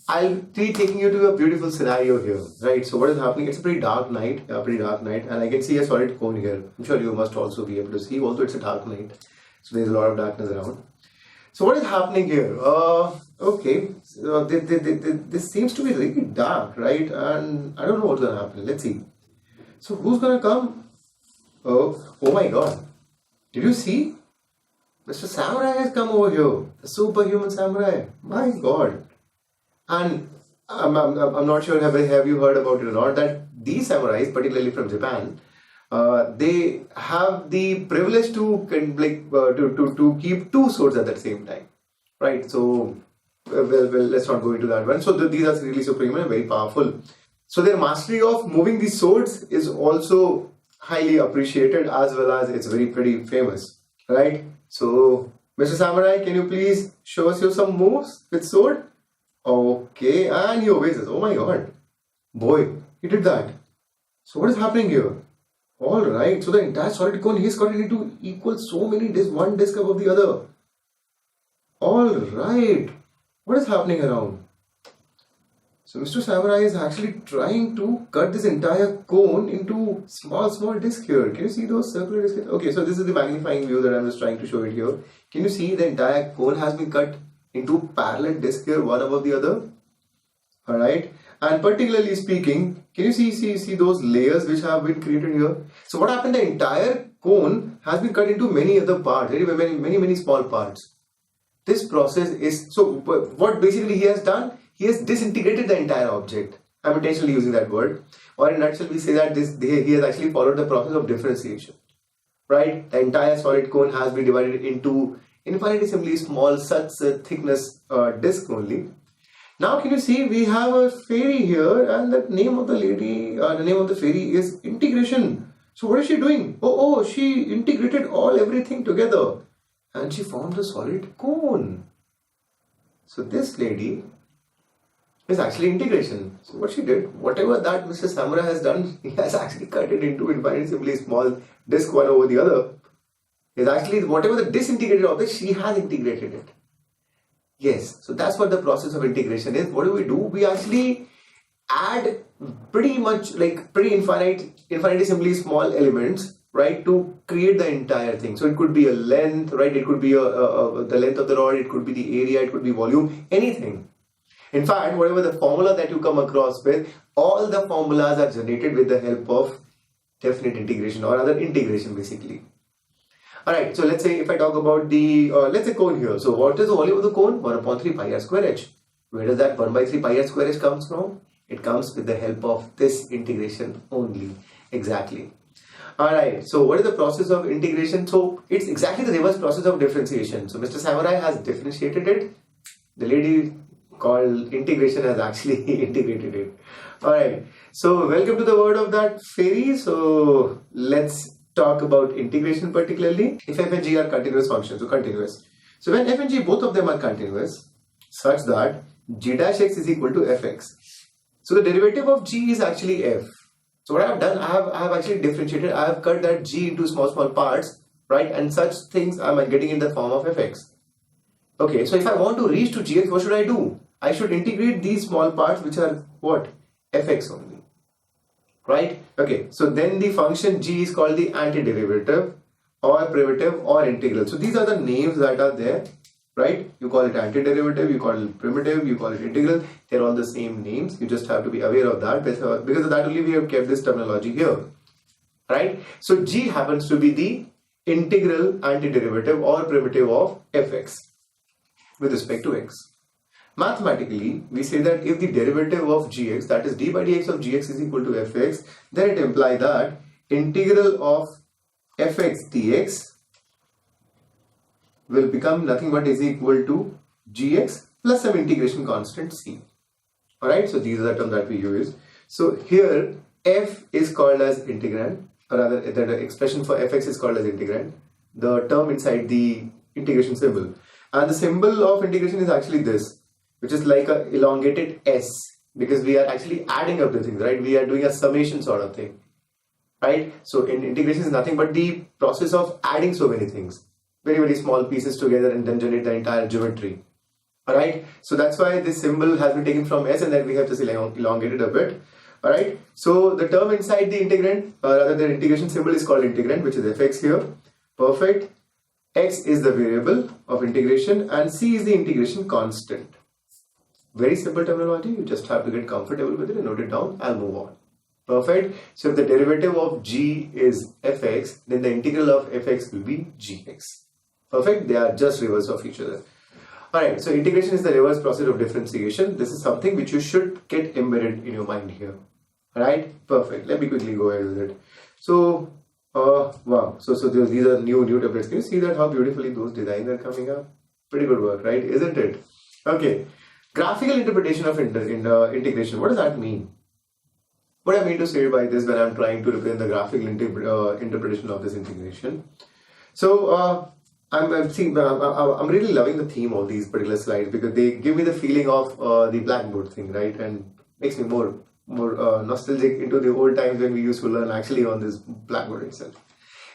I'll be taking you to a beautiful scenario here, right? So what is happening? It's a pretty dark night, and I can see a solid cone here. I'm sure you must also be able to see, although it's a dark night. So there's a lot of darkness around. So what is happening here? Okay, so this seems to be really dark, right? And I don't know what's gonna happen. Let's see. So who's gonna come? Oh my God! Did you see? Mr. Samurai has come over here. The superhuman samurai. My God! And I'm not sure have you heard about it or not, that these samurais, particularly from Japan, they have the privilege to to keep two swords at the same time, right? So well, let's not go into that one. So these are really supreme and very powerful. So their mastery of moving these swords is also highly appreciated, as well as it's pretty famous, right? So Mr. Samurai, can you please show us some moves with sword? Okay, and he obeys us. Oh my God, boy, he did that. So what is happening here? All right, so the entire solid cone, he's got it into equal so many discs, one disc above the other. All right, what is happening around? So Mr. Samurai is actually trying to cut this entire cone into small discs here. Can you see those circular discs? Okay, so this is the magnifying view that I was trying to show it here. Can you see the entire cone has been cut into parallel discs here, one above the other? All right. And particularly speaking, can you see those layers which have been created here? So what happened? The entire cone has been cut into many other parts, many small parts. This process is, so what basically he has done, he has disintegrated the entire object. I'm intentionally using that word. Or in a nutshell, we say that he has actually followed the process of differentiation. Right? The entire solid cone has been divided into infinitesimally small such thickness disc only. Now can you see we have a fairy here, and the name of the lady, the name of the fairy is integration. So what is she doing? Oh, she integrated everything together and she formed a solid cone. So this lady is actually integration. So what she did, whatever that Mr. Samurai has done, he has actually cut it into infinitesimally small disc one over the other. Is actually whatever the disintegrated object, she has integrated it. Yes, so that's what the process of integration is. What do? We actually add pretty much like infinitesimally small elements, right, to create the entire thing. So it could be a length, right? It could be the length of the rod. It could be the area. It could be volume. Anything. In fact, whatever the formula that you come across with, all the formulas are generated with the help of definite integration or other integration, basically. Alright, so let's say if I talk about the, let's say cone here. So what is the volume of the cone? 1 upon 3 pi r square h. Where does that 1 by 3 pi r square h comes from? It comes with the help of this integration only. Exactly. Alright, so what is the process of integration? So it's exactly the reverse process of differentiation. So Mr. Samurai has differentiated it. The lady called integration has actually integrated it. Alright, so welcome to the world of that fairy. So let's talk about integration particularly. If f and g are continuous functions, so continuous. So when f and g, both of them are continuous, such that g dash x is equal to fx. So the derivative of g is actually f. So what I have done, I have actually differentiated. I have cut that g into small parts, right? And such things I am getting in the form of fx. Okay, so if I want to reach to gx, what should I do? I should integrate these small parts, which are what? Fx only. Right? Okay, so then the function g is called the antiderivative or primitive or integral. So these are the names that are there, right? You call it antiderivative, you call it primitive, you call it integral. They're all the same names. You just have to be aware of that because of that only we have kept this terminology here, right? So g happens to be the integral antiderivative or primitive of fx with respect to x. Mathematically, we say that if the derivative of gx, that is d by dx of gx is equal to fx, then it implies that integral of fx dx will become nothing but is equal to gx plus some integration constant c. Alright, so these are the terms that we use. So here f is called as integrand, or rather the expression for fx is called as integrand, the term inside the integration symbol. And the symbol of integration is actually this, which is like a elongated S, because we are actually adding up the things, right? We are doing a summation sort of thing, right? So in integration is nothing but the process of adding so many things, very small pieces together and then generate the entire geometry. Alright, so that's why this symbol has been taken from S and then we have just elongated a bit. Alright, so the term inside the integrand, rather the integration symbol is called integrand, which is fx here. Perfect. X is the variable of integration and C is the integration constant. Very simple terminology, you just have to get comfortable with it and note it down. I'll move on. Perfect. So if the derivative of g is fx, then the integral of fx will be gx. Perfect. They are just reverse of each other. Alright, so integration is the reverse process of differentiation. This is something which you should get embedded in your mind here. Alright, perfect. Let me quickly go ahead with it. So, wow. So these are new tablets. Can you see that how beautifully those designs are coming up? Pretty good work, right? Isn't it? Okay. Graphical interpretation of integration. What does that mean? What I mean to say by this when I'm trying to represent the graphical interpretation of this integration. So, I'm really loving the theme of these particular slides because they give me the feeling of the blackboard thing, right? And makes me more nostalgic into the old times when we used to learn actually on this blackboard itself.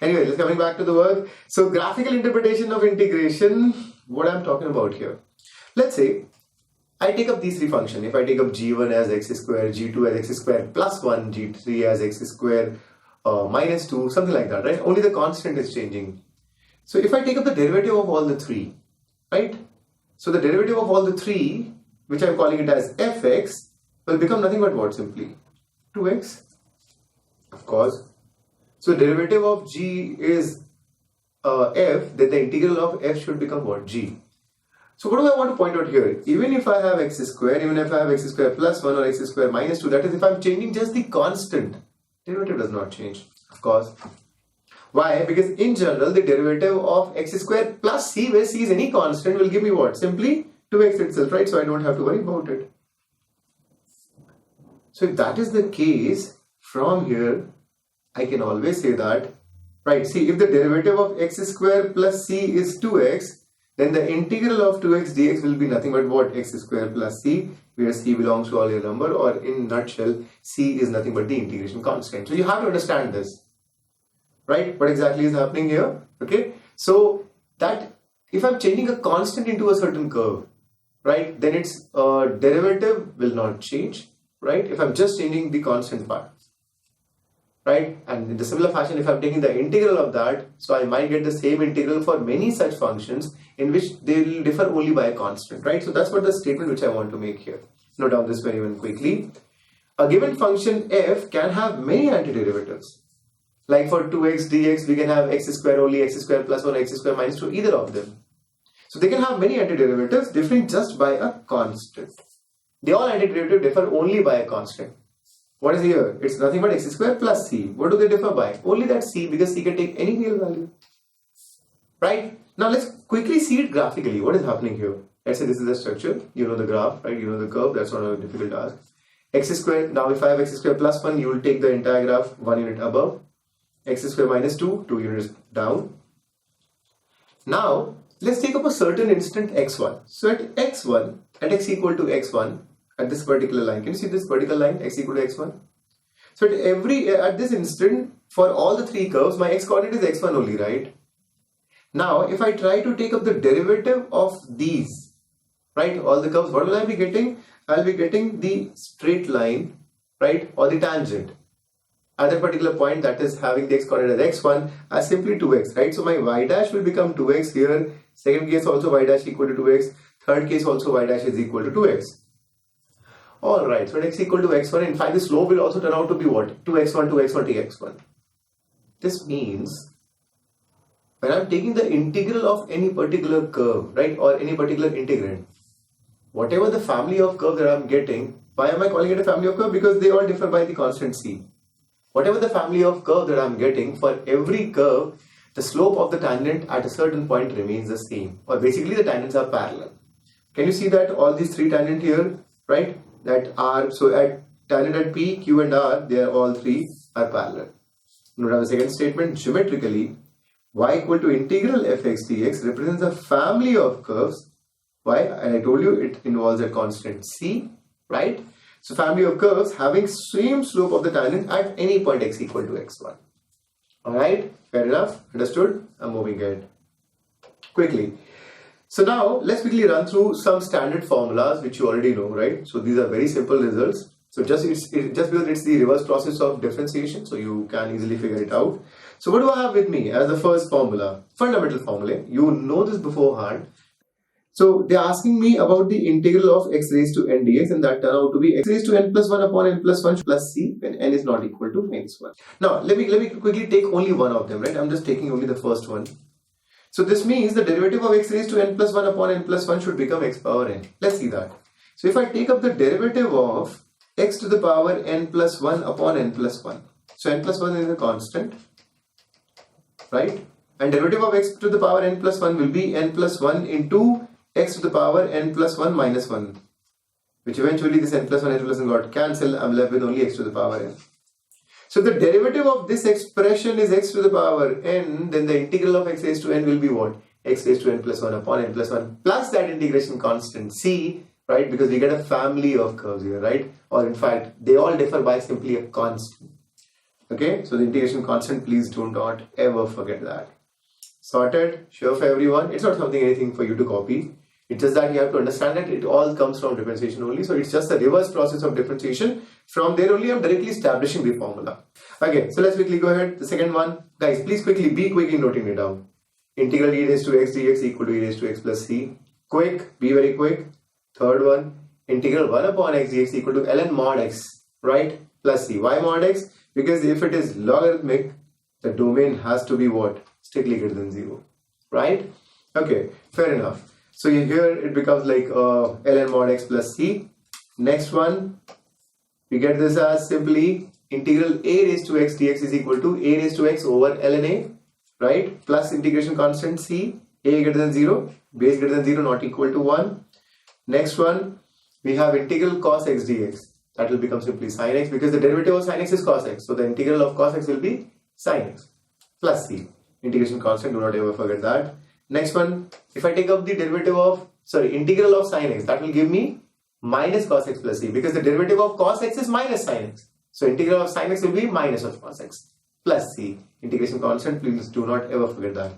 Anyway, just coming back to the work. So graphical interpretation of integration, what I'm talking about here. Let's say I take up these three functions. If I take up g1 as x square, g2 as x square plus 1, g3 as x square minus 2, something like that, right? Only the constant is changing. So if I take up the derivative of all the three, right? So the derivative of all the three, which I'm calling it as fx, will become nothing but what simply? 2x, of course. So derivative of g is f, then the integral of f should become what? G. So what do I want to point out here? Even if I have x square, even if I have x square plus 1 or x square minus 2, that is if I'm changing just the constant, derivative does not change, of course. Why? Because in general, the derivative of x square plus c, where c is any constant, will give me what? Simply 2x itself, right? So I don't have to worry about it. So if that is the case, from here, I can always say that, right, see, if the derivative of x square plus c is 2x, then the integral of 2x dx will be nothing but what? X square plus c, where c belongs to all your number, or in nutshell, c is nothing but the integration constant. So you have to understand this. Right? What exactly is happening here? Okay. So that if I'm changing a constant into a certain curve, right, then its derivative will not change, right? If I'm just changing the constant part, right? And in the similar fashion, if I'm taking the integral of that, so I might get the same integral for many such functions in which they will differ only by a constant, right? So that's what the statement which I want to make here. Note down this very quickly. A given function f can have many antiderivatives. Like for 2x dx, we can have x square only, x square plus 1, x square minus 2, either of them. So they can have many antiderivatives differing just by a constant. They all antiderivative differ only by a constant. What is here? It's nothing but x square plus c. What do they differ by? Only that c, because c can take any real value. Right? Now let's quickly see it graphically. What is happening here? Let's say this is the structure. You know the graph, right? You know the curve. That's not a difficult task. X square. Now if I have x square plus 1, you will take the entire graph 1 unit above. X square minus 2, 2 units down. Now, let's take up a certain instant x1. So at x1, at x equal to x1, at this particular line, can you see this vertical line, x equal to x1? So at this instant, for all the three curves, my x coordinate is x1 only, right? Now, if I try to take up the derivative of these, right, all the curves, what will I be getting? I'll be getting the straight line, right, or the tangent. At that particular point, that is having the x coordinate as x1 as simply 2x, right? So my y dash will become 2x here. Second case also y dash equal to 2x. Third case also y dash is equal to 2x. Alright, so at x equal to x1, in fact, the slope will also turn out to be what? 2x1, 2x1, tx1. This means when I'm taking the integral of any particular curve, right, or any particular integrand, whatever the family of curves that I'm getting, why am I calling it a family of curves? Because they all differ by the constant c. Whatever the family of curve that I'm getting, for every curve, the slope of the tangent at a certain point remains the same. Or basically the tangents are parallel. Can you see that all these three tangents here, right? That are, so at tangent at P, Q and R, they are all three are parallel. Note down the second statement, geometrically, y equal to integral fx dx represents a family of curves. Why? And I told you it involves a constant c, right? So family of curves having same slope of the tangent at any point x equal to x1. Alright, fair enough, understood? I'm moving ahead. Quickly. So now let's quickly run through some standard formulas which you already know, right? So these are very simple results. So just because it's the reverse process of differentiation, so you can easily figure it out. So what do I have with me as the first formula? Fundamental formula. You know this beforehand. So they're asking me about the integral of x raised to n dx, and that turned out to be x raised to n plus 1 upon n plus 1 plus c when n is not equal to minus 1. Now let me quickly take only one of them, right? I'm just taking only the first one. So this means the derivative of x raised to n plus 1 upon n plus 1 should become x power n. Let's see that. So if I take up the derivative of x to the power n plus 1 upon n plus 1. So n plus 1 is a constant, right? And derivative of x to the power n plus 1 will be n plus 1 into x to the power n plus 1 minus 1, which eventually this n plus 1 got cancelled. I'm left with only x to the power n. So the derivative of this expression is x to the power n, then the integral of x raised to n will be what? X raised to n plus 1 upon n plus 1 plus that integration constant c, right? Because we get a family of curves here, right? Or in fact, they all differ by simply a constant. Okay, so the integration constant, please do not ever forget that. Sorted? Sure for everyone? It's not anything for you to copy. It's just that you have to understand that it all comes from differentiation only. So it's just a reverse process of differentiation. From there only I'm directly establishing the formula. Okay, so let's quickly go ahead. The second one. Guys, please be quick in noting it down. Integral e raised to x dx equal to e raised to x plus c. Quick, be very quick. Third one. Integral 1 upon x dx equal to ln mod x, right? Plus c. Why mod x? Because if it is logarithmic, the domain has to be what? Strictly greater than 0, right? Okay, fair enough. So here it becomes like ln mod x plus c. Next one, we get this as simply integral a raised to x dx is equal to a raised to x over ln a, right? Plus integration constant c, a greater than 0, base greater than 0, not equal to 1. Next one, we have integral cos x dx. That will become simply sin x because the derivative of sin x is cos x. So the integral of cos x will be sin x plus c. Integration constant, do not ever forget that. Next one, if I take up the integral of sin x, that will give me minus cos x plus c because the derivative of cos x is minus sin x. So integral of sin x will be minus of cos x plus c. Integration constant, please do not ever forget that.